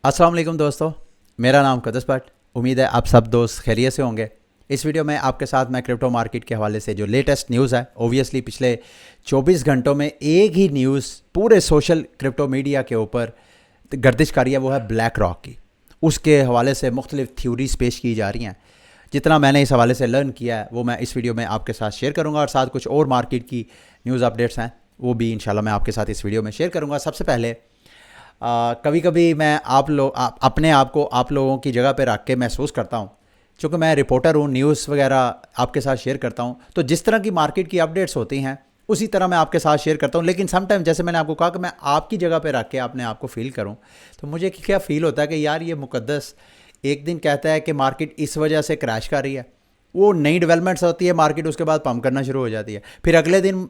अस्सलाम वालेकुम दोस्तों, मेरा नाम कदस भट्ट। उम्मीद है आप सब दोस्त खैरियत से होंगे। इस वीडियो में आपके साथ मैं क्रिप्टो मार्केट के हवाले से जो लेटेस्ट न्यूज़ है, ओबियसली पिछले 24 घंटों में एक ही न्यूज़ पूरे सोशल क्रिप्टो मीडिया के ऊपर गर्दिश कर रही है, वो है ब्लैक रॉक की। उसके हवाले से मुख्तलिफ थ्योरीज पेश की जा रही हैं। जितना मैंने इस हवाले से लर्न किया है वो मैं इस वीडियो में आपके साथ शेयर करूँगा, और साथ कुछ और मार्केट की न्यूज़ अपडेट्स हैं वो भी इंशाल्लाह मैं आपके साथ इस वीडियो में शेयर करूँगा। सबसे पहले कभी कभी मैं अपने आप को आप लोगों की जगह पे रख के महसूस करता हूँ, क्योंकि मैं रिपोर्टर हूँ, न्यूज़ वगैरह आपके साथ शेयर करता हूँ, तो जिस तरह की मार्केट की अपडेट्स होती हैं उसी तरह मैं आपके साथ शेयर करता हूँ। लेकिन समटाइम जैसे मैंने आपको कहा कि मैं आपकी जगह पे रख के अपने आप को फ़ील करूँ, तो मुझे क्या फ़ील होता है कि यार ये मुकद्दस एक दिन कहता है कि मार्केट इस वजह से क्रैश कर रही है, वो नई डेवलपमेंट्स होती है मार्केट, उसके बाद पम्प करना शुरू हो जाती है। फिर अगले दिन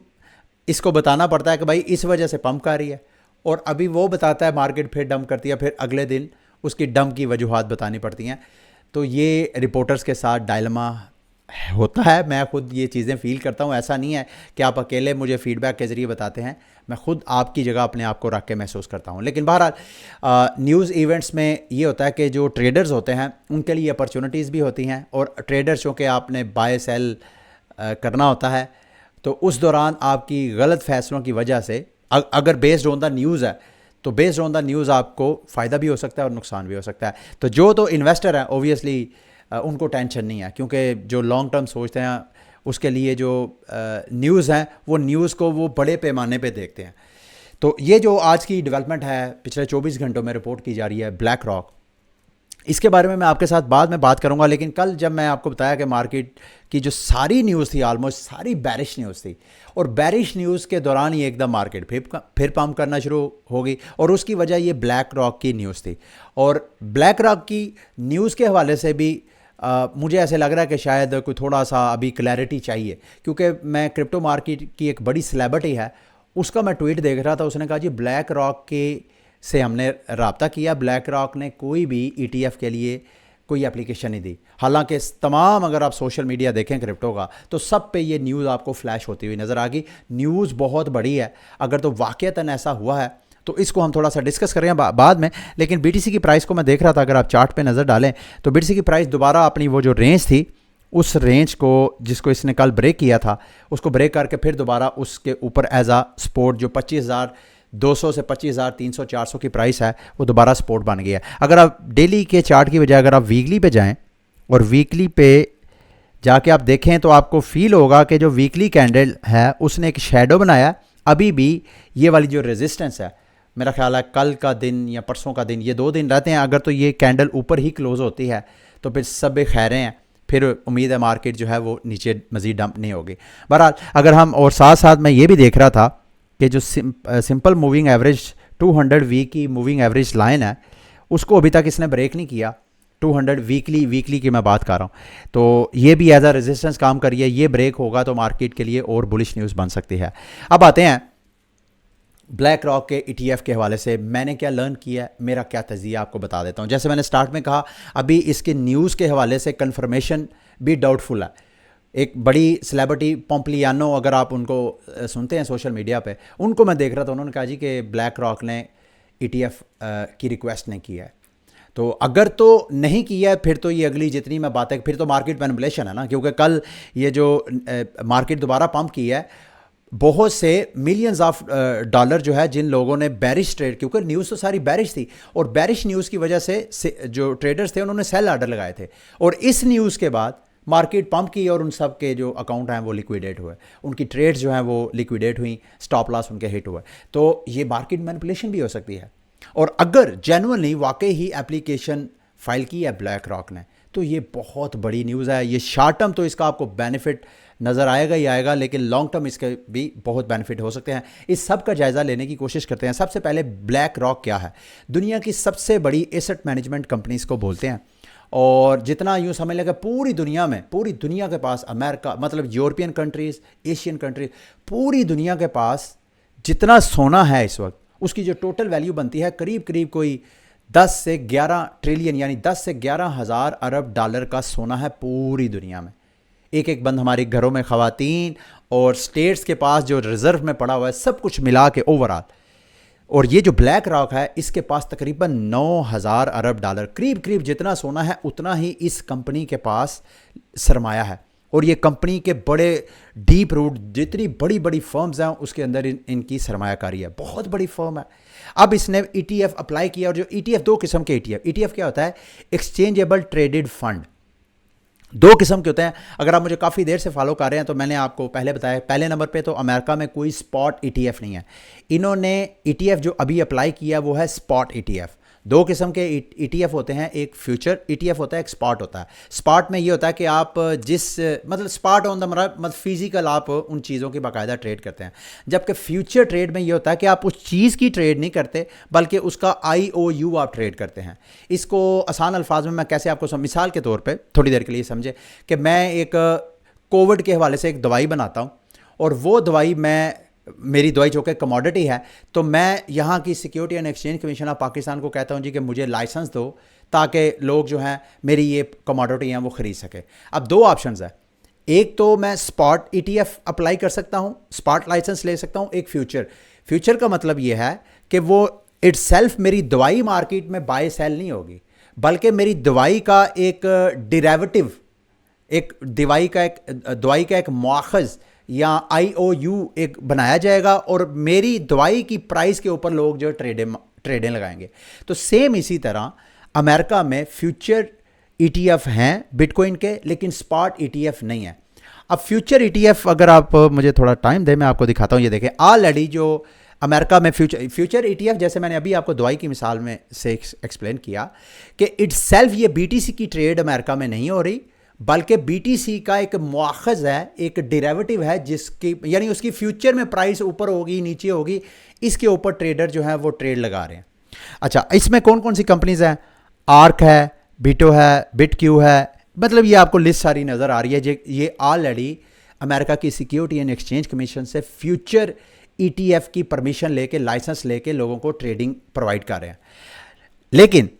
इसको बताना पड़ता है कि भाई इस वजह से पम्प कर रही है, और अभी वो बताता है मार्केट फिर डंप करती है, फिर अगले दिन उसकी डंप की वजूहात बतानी पड़ती हैं। तो ये रिपोर्टर्स के साथ डायलमा होता है। मैं खुद ये चीज़ें फ़ील करता हूँ। ऐसा नहीं है कि आप अकेले मुझे फ़ीडबैक के ज़रिए बताते हैं, मैं खुद आपकी जगह अपने आप को रख के महसूस करता हूँ। लेकिन बहरहाल न्यूज़ इवेंट्स में ये होता है कि जो ट्रेडर्स होते हैं उनके लिए अपॉर्चुनिटीज़ भी होती हैं, और ट्रेडर्स चूँकि आपने बाय सेल करना होता है, तो उस दौरान आपकी गलत फ़ैसलों की वजह से अगर बेस्ड ऑन द न्यूज़ है, तो बेस्ड ऑन द न्यूज़ आपको फ़ायदा भी हो सकता है और नुकसान भी हो सकता है। तो जो इन्वेस्टर है ओबियसली उनको टेंशन नहीं है, क्योंकि जो लॉन्ग टर्म सोचते हैं उसके लिए जो न्यूज़ हैं वो न्यूज़ को वो बड़े पैमाने पे देखते हैं। तो ये जो आज की डेवलपमेंट है पिछले 24 घंटों में रिपोर्ट की जा रही है ब्लैक रॉक, इसके बारे में मैं आपके साथ बाद में बात करूंगा। लेकिन कल जब मैं आपको बताया कि मार्केट की जो सारी न्यूज़ थी ऑलमोस्ट सारी बैरिश न्यूज़ थी, और बैरिश न्यूज़ के दौरान ही एकदम मार्केट फिर पम्प करना शुरू हो गई, और उसकी वजह ये ब्लैक रॉक की न्यूज़ थी। और ब्लैक रॉक की न्यूज़ के हवाले से भी मुझे ऐसे लग रहा है कि शायद कोई थोड़ा सा अभी क्लैरिटी चाहिए, क्योंकि मैं क्रिप्टो मार्केट की एक बड़ी सेलेब्रिटी है उसका मैं ट्वीट देख रहा था। उसने कहा जी ब्लैक रॉक के से हमने रब्ता किया, ब्लैक रॉक ने कोई भी ETF के लिए कोई एप्लीकेशन नहीं दी। हालांकि तमाम अगर आप सोशल मीडिया देखें क्रिप्टो का, तो सब पे ये न्यूज़ आपको फ्लैश होती हुई नज़र आ गई। न्यूज़ बहुत बड़ी है, अगर तो वाक़यतन ऐसा हुआ है तो इसको हम थोड़ा सा डिस्कस करें बाद में। लेकिन BTC की प्राइस को मैं देख रहा था, अगर आप चार्ट पे नज़र डालें तो BTC की प्राइस दोबारा अपनी वो जो रेंज थी उस रेंज को जिसको इसने कल ब्रेक किया था उसको ब्रेक करके फिर दोबारा उसके ऊपर एज आ सपोर्ट जो 25,200 से 25,300 400 की प्राइस है वो दोबारा सपोर्ट बन गया है। अगर आप डेली के चार्ट की बजाय अगर आप वीकली पे जाएं और वीकली पे जाके आप देखें तो आपको फील होगा कि जो वीकली कैंडल है उसने एक शेडो बनाया। अभी भी ये वाली जो रेजिस्टेंस है, मेरा ख्याल है कल का दिन या परसों का दिन, ये 2 दिन रहते हैं। अगर तो ये कैंडल ऊपर ही क्लोज होती है तो फिर सब खैरें हैं, फिर उम्मीद है मार्केट जो है वो नीचे मज़ीद डंप नहीं होगी। बहरहाल अगर हम, और साथ साथ मैं ये भी देख रहा था कि जो सिंपल मूविंग एवरेज 200 वीक की मूविंग एवरेज लाइन है उसको अभी तक इसने ब्रेक नहीं किया। 200 वीकली की मैं बात कर रहा हूँ, तो ये भी एज अ रेजिस्टेंस काम करिए। ये ब्रेक होगा तो मार्केट के लिए और बुलिश न्यूज़ बन सकती है। अब आते हैं ब्लैक रॉक के ETF के हवाले से मैंने क्या लर्न किया है, मेरा क्या तज़िया आपको बता देता हूँ। जैसे मैंने स्टार्ट में कहा, अभी इसके न्यूज़ के हवाले से कंफर्मेशन भी डाउटफुल है। एक बड़ी सेलेब्रिटी पोम्प्लियानो, अगर आप उनको सुनते हैं सोशल मीडिया पे, उनको मैं देख रहा था, उन्होंने कहा जी कि ब्लैक रॉक ने ETF की रिक्वेस्ट नहीं किया है। तो अगर तो नहीं किया है फिर तो ये अगली जितनी मैं बातें, फिर तो मार्केट मैनिपुलेशन है ना, क्योंकि कल ये जो मार्केट दोबारा पंप किया है, बहुत से मिलियंस ऑफ डॉलर जो है जिन लोगों ने बैरिश ट्रेड, क्योंकि न्यूज़ तो सारी बैरिश थी, और बैरिश न्यूज़ की वजह से जो ट्रेडर्स थे उन्होंने सेल ऑर्डर लगाए थे, और इस न्यूज़ के बाद मार्केट पंप की और उन सब के जो अकाउंट हैं वो लिक्विडेट हुए, उनकी ट्रेड्स जो हैं वो लिक्विडेट हुई, स्टॉप लॉस उनके हिट हुए। तो ये मार्केट मैनिपुलेशन भी हो सकती है। और अगर जेन्युइनली वाकई ही एप्लीकेशन फाइल की है ब्लैक रॉक ने, तो ये बहुत बड़ी न्यूज़ है। ये शॉर्ट टर्म तो इसका आपको बेनिफिट नज़र आएगा ही आएगा, लेकिन लॉन्ग टर्म इसके भी बहुत बेनिफिट हो सकते हैं। इस सब का जायज़ा लेने की कोशिश करते हैं। सबसे पहले ब्लैक रॉक क्या है? दुनिया की सबसे बड़ी एसेट मैनेजमेंट कंपनीज़ को बोलते हैं, और जितना यूँ समझ लेगा पूरी दुनिया के पास, अमेरिका मतलब यूरोपियन कंट्रीज़, एशियन कंट्रीज, पूरी दुनिया के पास जितना सोना है इस वक्त, उसकी जो टोटल वैल्यू बनती है करीब करीब कोई 10 से 11 ट्रिलियन, यानी 10 से 11,000 अरब डॉलर का सोना है पूरी दुनिया में। एक एक बंद हमारे घरों में ख़वातीन और स्टेट्स के पास जो रिजर्व में पड़ा हुआ है, सब कुछ मिला के ओवरऑल और ये जो ब्लैक रॉक है इसके पास तकरीबन 9,000 अरब डॉलर, करीब करीब जितना सोना है उतना ही इस कंपनी के पास सरमाया है। और ये कंपनी के बड़े डीप रूट, जितनी बड़ी बड़ी फर्म्स हैं उसके अंदर इनकी सरमायाकारी है, बहुत बड़ी फर्म है। अब इसने ETF अप्लाई किया, और जो ETF, दो किस्म के ETF क्या होता है, एक्सचेंजेबल ट्रेडेड फंड, दो किस्म के होते हैं। अगर आप मुझे काफ़ी देर से फॉलो कर रहे हैं तो मैंने आपको पहले बताया, पहले नंबर पे तो अमेरिका में कोई स्पॉट ETF नहीं है। इन्होंने ETF जो अभी अप्लाई किया वो है स्पॉट ETF। दो किस्म के ETF होते हैं, एक फ्यूचर ETF होता है, एक स्पॉट होता है। स्पॉट में ये होता है कि आप मतलब स्पॉट ऑन द मतलब फिजिकल आप उन चीज़ों की बाकायदा ट्रेड करते हैं, जबकि फ्यूचर ट्रेड में ये होता है कि आप उस चीज़ की ट्रेड नहीं करते बल्कि उसका IOU आप ट्रेड करते हैं। इसको आसान अल्फाज में मैं कैसे आपको मिसाल के तौर पर थोड़ी देर के लिए समझे कि मैं एक कोविड के हवाले से एक दवाई बनाता हूँ, और वो दवाई मेरी दवाई जो कि कमोडिटी है, तो मैं यहाँ की security and exchange commission of Pakistan को कहता हूँ जी कि मुझे लाइसेंस दो ताकि लोग जो हैं मेरी ये कमोडिटी हैं वो ख़रीद सके। अब दो ऑप्शंस है, एक तो मैं स्पॉट ETF अप्लाई कर सकता हूँ, स्पॉट लाइसेंस ले सकता हूँ। एक फ्यूचर का मतलब ये है कि वो इटसेल्फ मेरी दवाई मार्केट में बाय सेल नहीं होगी, बल्कि मेरी दवाई का एक डिराइवेटिव, एक दवाई का एक मुआखज़ या IOU एक बनाया जाएगा, और मेरी दवाई की प्राइस के ऊपर लोग जो ट्रेडें लगाएंगे। तो सेम इसी तरह अमेरिका में फ्यूचर ETF हैं बिटकॉइन के, लेकिन स्पॉट ETF नहीं है। अब फ्यूचर ETF अगर आप मुझे थोड़ा टाइम दें मैं आपको दिखाता हूँ। ये देखें, ऑलरेडी जो अमेरिका में फ्यूचर ETF, जैसे मैंने अभी आपको दवाई की मिसाल में से एक्सप्लेन किया कि इटसेल्फ ये BTC की ट्रेड अमेरिका में नहीं हो रही, बल्कि BTC का एक मुआखज़ है, एक डेरिवेटिव है, जिसकी यानी उसकी फ्यूचर में प्राइस ऊपर होगी नीचे होगी, इसके ऊपर ट्रेडर जो है वो ट्रेड लगा रहे हैं। अच्छा, इसमें कौन कौन सी कंपनीज हैं? आर्क है, बीटो है, बिटक्यू है, मतलब ये आपको लिस्ट सारी नज़र आ रही है। ये ऑलरेडी अमेरिका की सिक्योरिटी एंड एक्सचेंज कमीशन से फ्यूचर ETF की परमिशन लेके, लाइसेंस लेके लोगों को ट्रेडिंग प्रोवाइड कर रहे हैं। लेकिन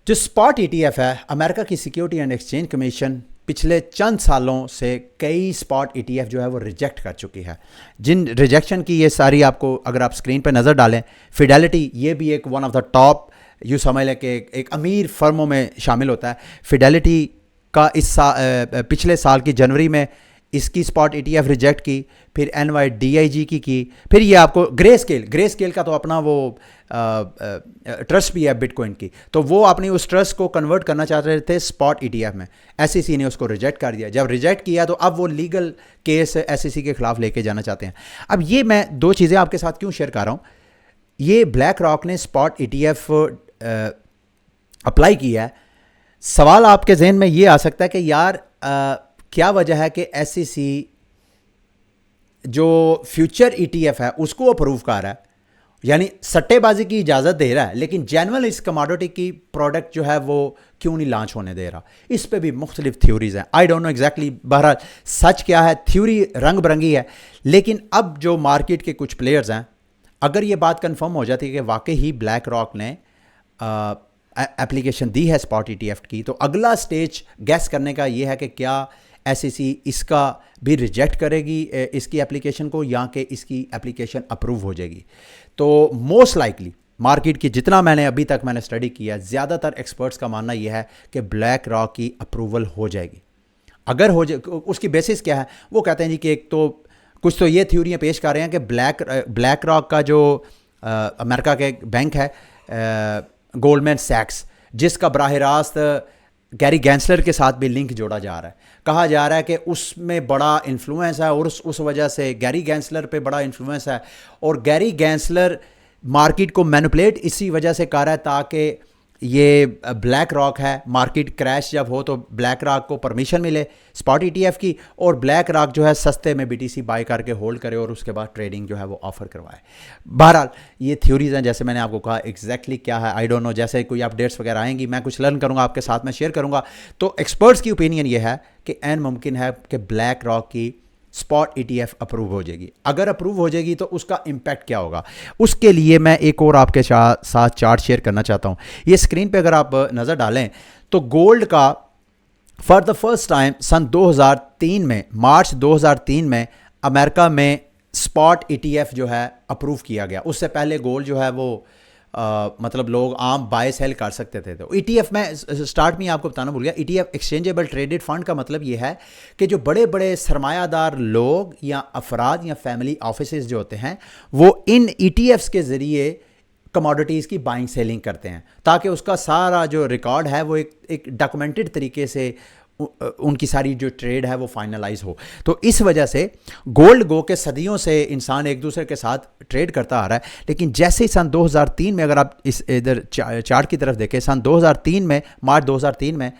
जो स्पॉट ETF है, अमेरिका की सिक्योरिटी एंड एक्सचेंज कमीशन पिछले चंद सालों से कई स्पॉट ETF जो है वो रिजेक्ट कर चुकी है। जिन रिजेक्शन की ये सारी आपको अगर आप स्क्रीन पे नज़र डालें, फिडेलिटी ये भी एक वन ऑफ द टॉप, यूँ समझ लें कि एक अमीर फर्मों में शामिल होता है। फिडेलिटी का पिछले साल की जनवरी में इसकी स्पॉट ETF रिजेक्ट की, फिर NYDIG की, फिर ये आपको ग्रे स्केल का तो अपना वो ट्रस्ट भी है बिटकॉइन की, तो वो अपनी उस ट्रस्ट को कन्वर्ट करना चाह रहे थे स्पॉट ETF में। SEC ने उसको रिजेक्ट कर दिया। जब रिजेक्ट किया तो अब वो लीगल केस SEC के खिलाफ लेके जाना चाहते हैं। अब ये मैं दो चीज़ें आपके साथ क्यों शेयर कर रहा हूँ, ये ब्लैक रॉक ने स्पॉट ETF अप्लाई किया है। सवाल आपके जहन में ये आ सकता है कि यार क्या वजह है कि SEC जो फ्यूचर ETF है उसको अप्रूव कर रहा है, यानी सट्टेबाजी की इजाज़त दे रहा है, लेकिन जेन्युइन इस कमोडिटी की प्रोडक्ट जो है वो क्यों नहीं लॉन्च होने दे रहा। इस पे भी मुख्तलिफ थ्योरीज हैं, आई डोंट नो एग्जैक्टली, बहरहाल सच क्या है, थ्योरी रंग बिरंगी है। लेकिन अब जो मार्केट के कुछ प्लेयर्स हैं, अगर ये बात कंफर्म हो जाती है कि वाकई ही ब्लैक रॉक ने एप्लीकेशन दी है स्पॉट ETF की, तो अगला स्टेज गैस करने का ये है कि क्या SEC इसका भी रिजेक्ट करेगी इसकी एप्लीकेशन को, या कि इसकी एप्लीकेशन अप्रूव हो जाएगी। तो मोस्ट लाइकली मार्केट की जितना अभी तक मैंने स्टडी किया, ज़्यादातर एक्सपर्ट्स का मानना यह है कि ब्लैक रॉक की अप्रूवल हो जाएगी। अगर हो जाए, उसकी बेसिस क्या है, वो कहते हैं जी कि एक तो कुछ तो ये थ्योरियाँ पेश कर रहे हैं कि ब्लैक रॉक का जो अमेरिका के बैंक है गोल्डमैन सैक्स, जिसका बराह रास्त गैरी गैंसलर के साथ भी लिंक जोड़ा जा रहा है, कहा जा रहा है कि उसमें बड़ा इन्फ्लुएंस है, और उस वजह से गैरी गैंसलर पे बड़ा इन्फ्लुएंस है, और गैरी गैंसलर मार्केट को मैनिपुलेट इसी वजह से कर रहा है ताकि ये ब्लैक रॉक है, मार्केट क्रैश जब हो तो ब्लैक रॉक को परमिशन मिले स्पॉट ETF की, और ब्लैक रॉक जो है सस्ते में BTC बाय करके होल्ड करे और उसके बाद ट्रेडिंग जो है वो ऑफर करवाए। बहरहाल ये थ्योरीज हैं, जैसे मैंने आपको कहा, एग्जैक्टली क्या है आई डोंट नो। जैसे कोई अपडेट्स वगैरह आएंगी मैं कुछ लर्न करूंगा, आपके साथ में शेयर करूंगा। तो एक्सपर्ट्स की ओपिनियन ये है कि एन मुमकिन है कि ब्लैक रॉक की स्पॉट ETF अप्रूव हो जाएगी। अगर अप्रूव हो जाएगी तो उसका इम्पैक्ट क्या होगा, उसके लिए मैं एक और आपके साथ चार्ट शेयर करना चाहता हूँ। ये स्क्रीन पे अगर आप नज़र डालें तो गोल्ड का फॉर द फर्स्ट टाइम सन 2003 में, मार्च 2003 में अमेरिका में स्पॉट ईटीएफ जो है अप्रूव किया गया। उससे पहले गोल्ड जो है वो मतलब लोग आम बाय सेल कर सकते थे। तो ईटीएफ में स्टार्ट में आपको बताना भूल गया, ईटीएफ एक्सचेंजेबल ट्रेडेड फंड का मतलब ये है कि जो बड़े बड़े सरमायादार लोग या अफराद या फैमिली ऑफिसेज जो होते हैं वो इन ईटीएफ्स के ज़रिए कमोडिटीज़ की बाइंग सेलिंग करते हैं, ताकि उसका सारा जो रिकॉर्ड है वो एक डॉक्यूमेंटेड तरीके से उनकी सारी जो ट्रेड है वो फाइनलाइज हो। तो इस वजह से गोल्ड गो के सदियों से इंसान एक दूसरे के साथ ट्रेड करता आ रहा है, लेकिन जैसे ही सन 2003 में, अगर आप इस इधर चार्ट की तरफ देखें, सन 2003 में, मार्च 2003 में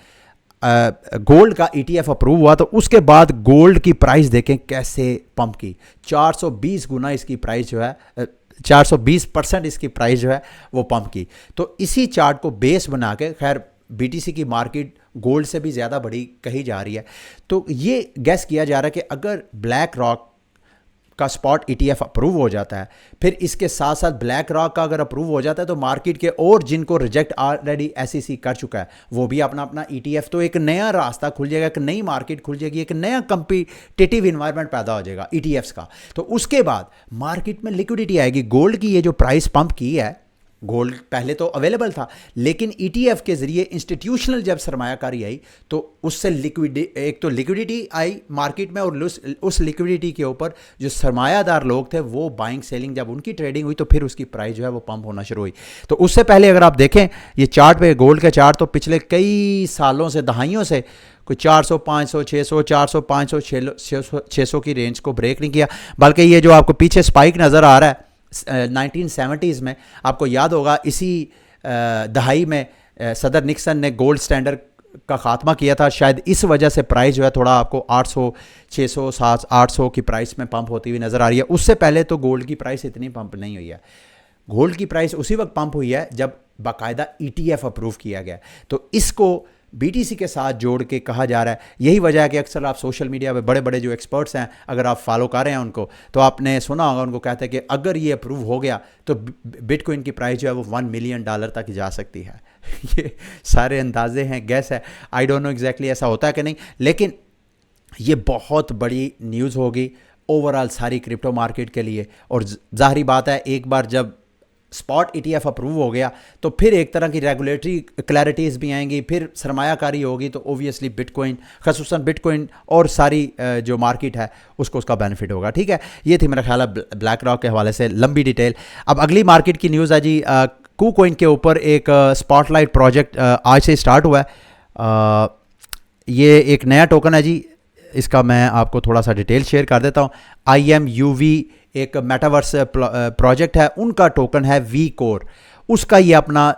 गोल्ड का ईटीएफ अप्रूव हुआ, तो उसके बाद गोल्ड की प्राइस देखें कैसे पंप की, 420 गुना इसकी प्राइस जो है 420% इसकी प्राइस जो है वो पंप की। तो इसी चार्ट को बेस बना के, खैर बीटीसी की मार्केट गोल्ड से भी ज़्यादा बड़ी कही जा रही है, तो ये गैस किया जा रहा है कि अगर ब्लैक रॉक का स्पॉट ईटीएफ अप्रूव हो जाता है, फिर इसके साथ साथ ब्लैक रॉक का अगर अप्रूव हो जाता है, तो मार्केट के और जिनको रिजेक्ट ऑलरेडी एसईसी कर चुका है वो भी अपना अपना ईटीएफ, तो एक नया रास्ता खुल जाएगा, एक नई मार्केट खुल जाएगी, एक नया कंपीटिटिव इन्वायरमेंट पैदा हो जाएगा ईटीएफ्स का। तो उसके बाद मार्केट में लिक्विडिटी आएगी। गोल्ड की ये जो प्राइस पंप की है, गोल्ड पहले तो अवेलेबल था, लेकिन ईटीएफ के जरिए इंस्टीट्यूशनल जब सरमायाकारी आई तो उससे एक तो लिक्विडिटी आई मार्केट में, और उस लिक्विडिटी के ऊपर जो सरमायादार लोग थे वो बाइंग सेलिंग, जब उनकी ट्रेडिंग हुई तो फिर उसकी प्राइस जो है वो पंप होना शुरू हुई। तो उससे पहले अगर आप देखें ये चार्ट पे, गोल्ड का चार्ट, तो पिछले कई सालों से, दहाइयों से कोई 400, 500, 600, 400, 500, 600 की रेंज को ब्रेक नहीं किया। बल्कि ये जो आपको पीछे स्पाइक नज़र आ रहा है 1970s में, आपको याद होगा इसी दहाई में सदर निक्सन ने गोल्ड स्टैंडर्ड का खात्मा किया था। शायद इस वजह से प्राइस जो है थोड़ा आपको 800, 600, 700, 800 की प्राइस में पंप होती हुई नज़र आ रही है। उससे पहले तो गोल्ड की प्राइस इतनी पंप नहीं हुई है। गोल्ड की प्राइस उसी वक्त पंप हुई है जब बाकायदा ईटीएफ अप्रूव किया गया। तो इसको बीटीसी के साथ जोड़ के कहा जा रहा है। यही वजह है कि अक्सर आप सोशल मीडिया पे बड़े बड़े जो एक्सपर्ट्स हैं, अगर आप फॉलो कर रहे हैं उनको, तो आपने सुना होगा उनको कहते हैं कि अगर ये अप्रूव हो गया तो बिटकॉइन की प्राइस जो है वो $1 मिलियन तक जा सकती है। ये सारे अंदाजे हैं, गैस है, आई डोंट नो एग्जैक्टली ऐसा होता है कि नहीं, लेकिन ये बहुत बड़ी न्यूज़ होगी ओवरऑल सारी क्रिप्टो मार्केट के लिए। और जाहिर बात है, एक बार जब स्पॉट ईटीएफ अप्रूव हो गया तो फिर एक तरह की रेगुलेटरी क्लैरिटीज़ भी आएंगी, फिर सरमायाकारी होगी, तो ओबियसली बिटकॉइन, खसूसन बिटकॉइन और सारी जो मार्केट है उसको उसका बेनिफिट होगा। ठीक है, ये थी मेरा ख्याल है ब्लैक रॉक के हवाले से लंबी डिटेल। अब अगली मार्केट की न्यूज़ है जी, KuCoin के ऊपर एक स्पॉटलाइट प्रोजेक्ट आज से स्टार्ट हुआ है। ये एक नया टोकन है जी, इसका मैं आपको थोड़ा सा डिटेल शेयर कर देता हूँ। IMUV एक मेटावर्स प्रोजेक्ट है, उनका टोकन है VCore। उसका ये अपना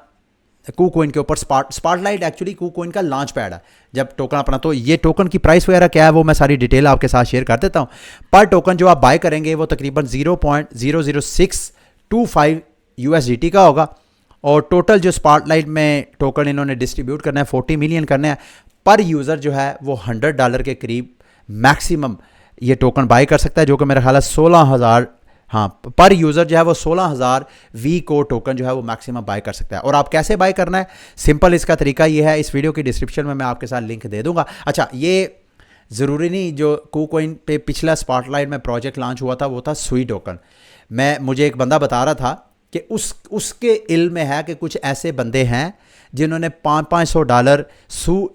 KuCoin के ऊपर स्पॉटलाइट एक्चुअली KuCoin का लॉन्च पैड है जब टोकन अपना। तो ये टोकन की प्राइस वगैरह क्या है वो मैं सारी डिटेल आपके साथ शेयर कर देता हूँ। पर टोकन जो आप बाय करेंगे वो तकरीबन 0.00625 USDT का होगा, और टोटल जो स्पॉटलाइट में टोकन इन्होंने डिस्ट्रीब्यूट करना है 40 मिलियन करने हैं। पर यूज़र जो है वो $100 के करीब मैक्सिमम ये टोकन बाय कर सकता है, जो कि मेरा ख्याल है 16,000, हाँ, पर यूज़र जो है वो 16,000 VCore टोकन जो है वो मैक्सिमम बाय कर सकता है। और आप कैसे बाय करना है, सिंपल इसका तरीका ये है, इस वीडियो की डिस्क्रिप्शन में मैं आपके साथ लिंक दे दूंगा। अच्छा, ये ज़रूरी नहीं, जो KuCoin पे पिछला स्पॉटलाइट में प्रोजेक्ट लॉन्च हुआ था वो था सुई टोकन। मुझे एक बंदा बता रहा था कि उसके इल्म में है कि कुछ ऐसे बंदे हैं जिन्होंने $500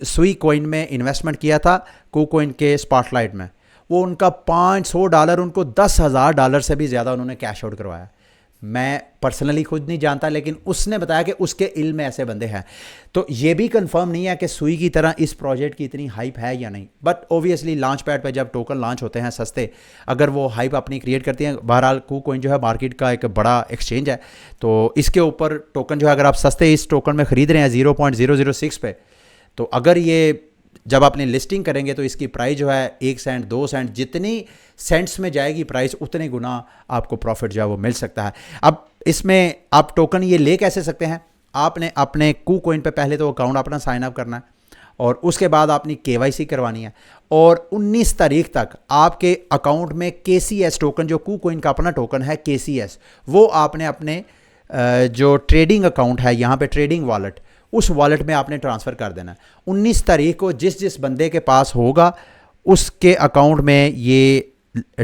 सुई कॉइन में इन्वेस्टमेंट किया था KuCoin के स्पॉटलाइट में। वो उनका $500 उनको $10,000 से भी ज़्यादा उन्होंने कैश आउट करवाया। मैं पर्सनली खुद नहीं जानता, लेकिन उसने बताया कि उसके इल्म में ऐसे बंदे हैं। तो ये भी कंफर्म नहीं है कि सुई की तरह इस प्रोजेक्ट की इतनी हाइप है या नहीं, बट ओबियसली लॉन्च पैड पर जब टोकन लॉन्च होते हैं सस्ते, अगर वो हाइप अपनी क्रिएट करती हैं। बहरहाल KuCoin जो है मार्केट का एक बड़ा एक्सचेंज है, तो इसके ऊपर टोकन जो है अगर आप सस्ते इस टोकन में ख़रीद रहे हैं 0.006 पे, तो अगर ये जब आपने लिस्टिंग करेंगे तो इसकी प्राइस जो है 1 सेंट 2 सेंट, जितनी सेंट्स में जाएगी प्राइस उतने गुना आपको प्रॉफिट जो है वो मिल सकता है। अब इसमें आप टोकन ये ले कैसे सकते हैं, आपने अपने KuCoin पे पहले तो अकाउंट अपना साइन अप करना है, और उसके बाद आपने KYC करवानी है, और 19 तारीख तक आपके अकाउंट में KCS टोकन, जो KuCoin का अपना टोकन है KCS, वो आपने अपने जो ट्रेडिंग अकाउंट है यहाँ पे ट्रेडिंग वॉलेट, उस वॉलेट में आपने ट्रांसफ़र कर देना है। 19 तारीख को जिस जिस बंदे के पास होगा उसके अकाउंट में ये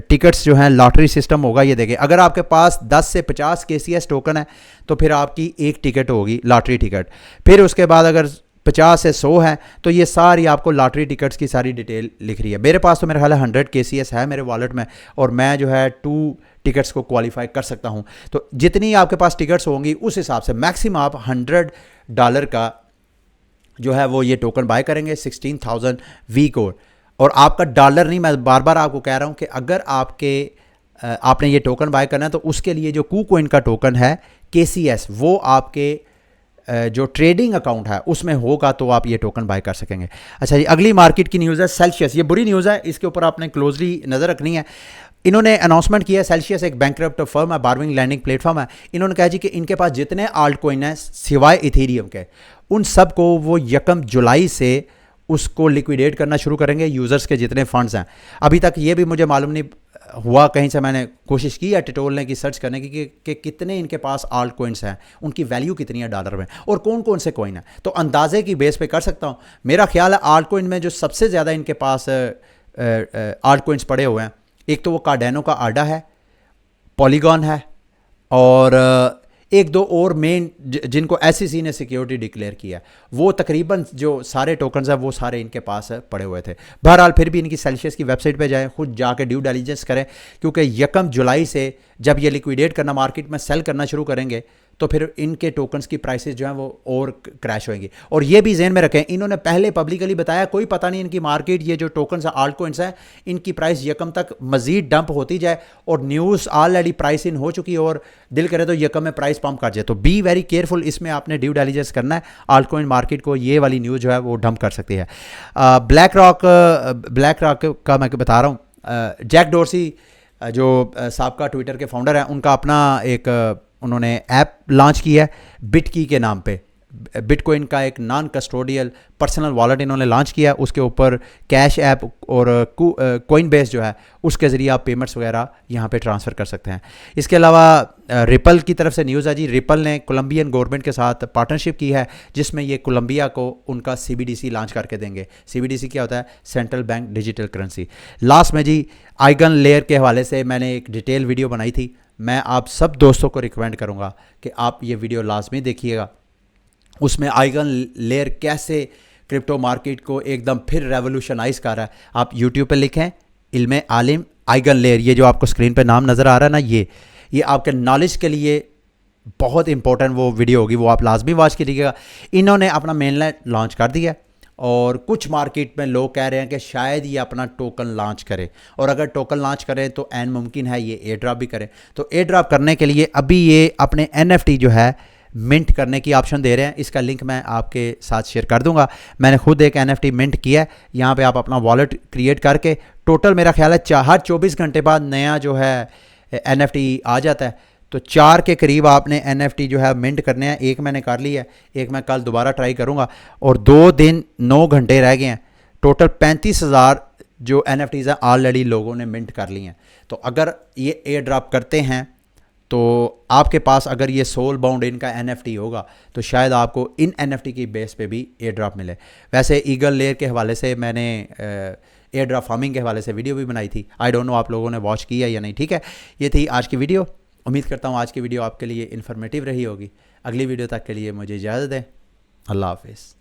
टिकट्स जो हैं लॉटरी सिस्टम होगा। ये देखें, अगर आपके पास 10 से 50 KCS टोकन है तो फिर आपकी एक टिकट होगी लॉटरी टिकट। फिर उसके बाद अगर 50 से 100 है तो ये सारी आपको लॉटरी टिकट्स की सारी डिटेल लिख रही है। मेरे पास तो मेरा ख्याल है 100 KCS है मेरे वॉलेट में, और मैं जो है 2 टिकट्स को क्वालिफाई कर सकता हूँ। तो जितनी आपके पास टिकट्स होंगी उस हिसाब से मैक्सिमम आप $100 का जो है वो ये टोकन बाय करेंगे 16,000 वीक। और आपका डॉलर नहीं, मैं बार बार आपको कह रहा हूँ कि अगर आपने ये टोकन बाय करना है तो उसके लिए जो KuCoin का टोकन है KCS वो आपके जो ट्रेडिंग अकाउंट है उसमें होगा तो आप ये टोकन बाय कर सकेंगे। अच्छा जी, अगली मार्केट की न्यूज़ है सेल्सियस। ये बुरी न्यूज़ है, इसके ऊपर आपने क्लोजली नज़र रखनी है। इन्होंने अनाउंसमेंट किया है, सेल्सियस एक बैंकक्रप्ट फर्म है, बार्विंग लैंडिंग प्लेटफॉर्म है। इन्होंने कहा जी कि इनके पास जितने आल्ट कॉइन हैं सिवाय इथेरियम के, उन सब को वो 1 जुलाई से उसको लिक्विडेट करना शुरू करेंगे, यूज़र्स के जितने फंड्स हैं। अभी तक ये भी मुझे मालूम नहीं हुआ, कहीं से मैंने कोशिश की है टटोलने की, सर्च करने की कि कितने इनके पास आल्ट कॉइन्स हैं, उनकी वैल्यू कितनी है डॉलर में, और कौन कौन से कॉइन हैं। तो अंदाजे की बेस पे कर सकता हूँ। मेरा ख्याल है आल्ट कॉइन में जो सबसे ज़्यादा इनके पास आल्ट कॉइन्स पड़े हुए हैं, एक तो वो कार्डेनो का आडा है, पॉलीगॉन है, और एक दो और मेन जिनको SEC ने सिक्योरिटी डिक्लेयर किया, वो तकरीबन जो सारे टोकन्स हैं वो सारे इनके पास पड़े हुए थे। बहरहाल फिर भी इनकी सेल्सियस की वेबसाइट पे जाएं, खुद जाके ड्यू डिलिजेंस करें, क्योंकि 1 जुलाई से जब ये लिक्विडेट करना, मार्केट में सेल करना शुरू करेंगे तो फिर इनके टोकन्स की प्राइसेस जो हैं वो और क्रैश होंगी। और ये भी ज़हन में रखें, इन्होंने पहले पब्लिकली बताया कोई पता नहीं इनकी मार्केट, ये जो टोकन्स हैं आल्ट कॉइन्स हैं, इनकी प्राइस यकम तक मजीद डंप होती जाए, और न्यूज़ ऑलरेडी प्राइस इन हो चुकी है और दिल करे तो यकम में प्राइस पंप कर जाए। तो बी वेरी केयरफुल, इसमें आपने ड्यू डिलिजेंस करना है। आल्ट कॉइन मार्केट को ये वाली न्यूज़ जो है वो डंप कर सकती है। ब्लैक रॉक का मैं बता रहा हूँ, जैक डोर्सी जो साबका ट्विटर के फाउंडर हैं, उनका अपना एक उन्होंने ऐप लॉन्च किया है बिटकी के नाम पे। बिटकॉइन का एक नॉन कस्टोडियल पर्सनल वॉलेट इन्होंने लॉन्च किया है। उसके ऊपर कैश ऐप और कॉइन बेस जो है उसके ज़रिए आप पेमेंट्स वगैरह यहाँ पे ट्रांसफ़र कर सकते हैं। इसके अलावा रिपल की तरफ से न्यूज़ है जी, रिपल ने कोलंबियन गवर्नमेंट के साथ पार्टनरशिप की है, जिसमें ये कोलंबिया को उनका CBDC लॉन्च करके देंगे। CBDC क्या होता है? Central bank digital currency. Last में जी, आइगन लेयर के हवाले से मैंने एक डिटेल वीडियो बनाई थी, मैं आप सब दोस्तों को रिकमेंड करूंगा कि आप ये वीडियो लाजमी देखिएगा। उसमें आइगन लेयर कैसे क्रिप्टो मार्केट को एकदम फिर रेवोल्यूशनाइज कर रहा है। आप यूट्यूब पे लिखें इल्मे आलिम आइगन लेयर, ये जो आपको स्क्रीन पे नाम नज़र आ रहा है ना, ये आपके नॉलेज के लिए बहुत इंपॉर्टेंट वो वीडियो होगी, वो आप लाजमी वॉच कीजिएगा। इन्होंने अपना मेनलैंड लॉन्च कर दिया और कुछ मार्केट में लोग कह रहे हैं कि शायद ये अपना टोकन लॉन्च करे, और अगर टोकन लॉन्च करें तो एन मुमकिन है ये एयर ड्रॉप भी करें। तो एयर ड्रॉप करने के लिए अभी ये अपने NFT जो है मिंट करने की ऑप्शन दे रहे हैं। इसका लिंक मैं आपके साथ शेयर कर दूंगा। मैंने खुद एक NFT मिंट किया है। यहाँ पे आप अपना वॉलेट क्रिएट करके, टोटल मेरा ख्याल है हर 24 घंटे बाद नया जो है NFT आ जाता है, तो 4 के करीब आपने NFT जो है मिंट करने हैं। एक मैंने कर लिया है, एक मैं कल दोबारा ट्राई करूँगा, और 2 दिन 9 घंटे रह गए हैं। टोटल 35,000 जो NFTs हैं ऑलरेडी लोगों ने मिंट कर लिए हैं। तो अगर ये एयर ड्रॉप करते हैं तो आपके पास अगर ये सोल बाउंड इनका NFT होगा तो शायद आपको इन NFT की बेस पे भी एयर ड्रॉप मिले। वैसे ईगल लेयर के हवाले से मैंने एयर ड्रॉप फार्मिंग के हवाले से वीडियो भी बनाई थी। आई डोंट नो आप लोगों ने वॉच किया या नहीं। ठीक है, ये थी आज की वीडियो। उम्मीद करता हूँ आज की वीडियो आपके लिए इन्फॉर्मेटिव रही होगी। अगली वीडियो तक के लिए मुझे इजाज़त दें। अल्लाह हाफिज़।